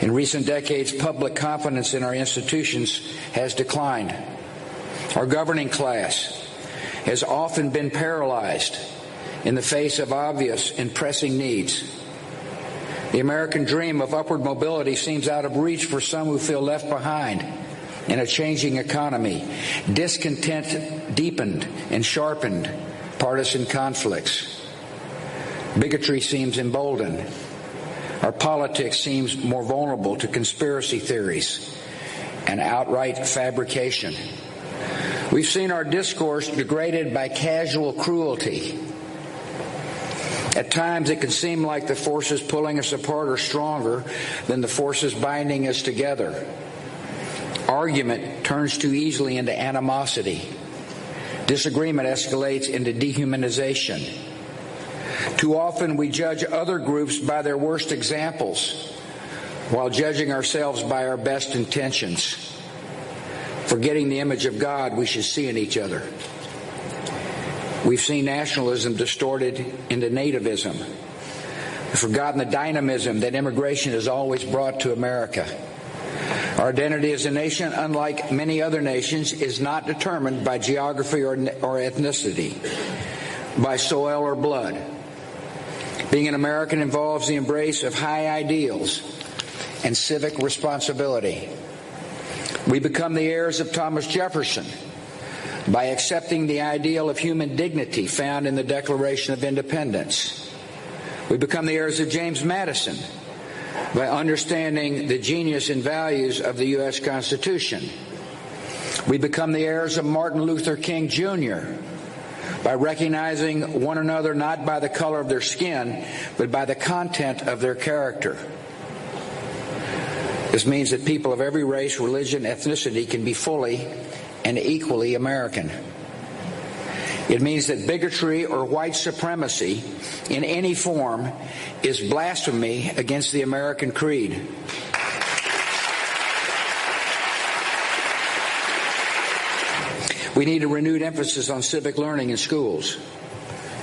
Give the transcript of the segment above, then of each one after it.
In recent decades, public confidence in our institutions has declined. Our governing class has often been paralyzed in the face of obvious and pressing needs. The American dream of upward mobility seems out of reach for some who feel left behind in a changing economy. Discontent deepened and sharpened partisan conflicts. Bigotry seems emboldened. Our politics seems more vulnerable to conspiracy theories and outright fabrication. We've seen our discourse degraded by casual cruelty. At times it can seem like the forces pulling us apart are stronger than the forces binding us together. Argument turns too easily into animosity. Disagreement escalates into dehumanization. Too often we judge other groups by their worst examples, while judging ourselves by our best intentions, forgetting the image of God we should see in each other. We've seen nationalism distorted into nativism. We've forgotten the dynamism that immigration has always brought to America. Our identity as a nation, unlike many other nations, is not determined by geography or ethnicity, by soil or blood. Being an American involves the embrace of high ideals and civic responsibility. We become the heirs of Thomas Jefferson by accepting the ideal of human dignity found in the Declaration of Independence. We become the heirs of James Madison by understanding the genius and values of the U.S. Constitution. We become the heirs of Martin Luther King, Jr. by recognizing one another not by the color of their skin, but by the content of their character. This means that people of every race, religion, ethnicity can be fully and equally American. It means that bigotry or white supremacy in any form is blasphemy against the American creed. We need a renewed emphasis on civic learning in schools,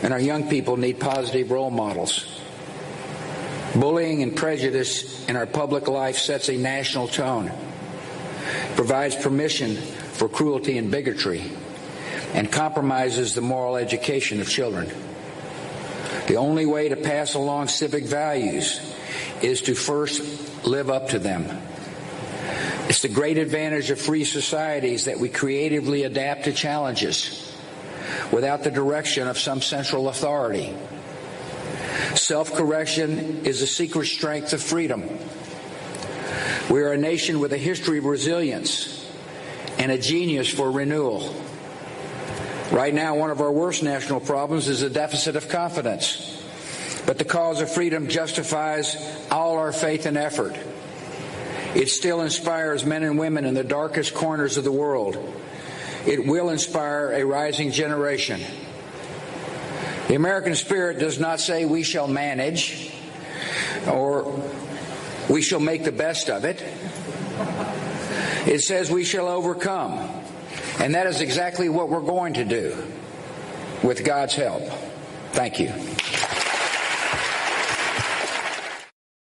and our young people need positive role models. Bullying and prejudice in our public life sets a national tone, provides permission for cruelty and bigotry, and compromises the moral education of children. The only way to pass along civic values is to first live up to them. It's the great advantage of free societies that we creatively adapt to challenges without the direction of some central authority. Self-correction is the secret strength of freedom. We are a nation with a history of resilience and a genius for renewal. Right now, one of our worst national problems is a deficit of confidence. But the cause of freedom justifies all our faith and effort. It still inspires men and women in the darkest corners of the world. It will inspire a rising generation. The American spirit does not say we shall manage or we shall make the best of it. It says we shall overcome. And that is exactly what we're going to do with God's help. Thank you.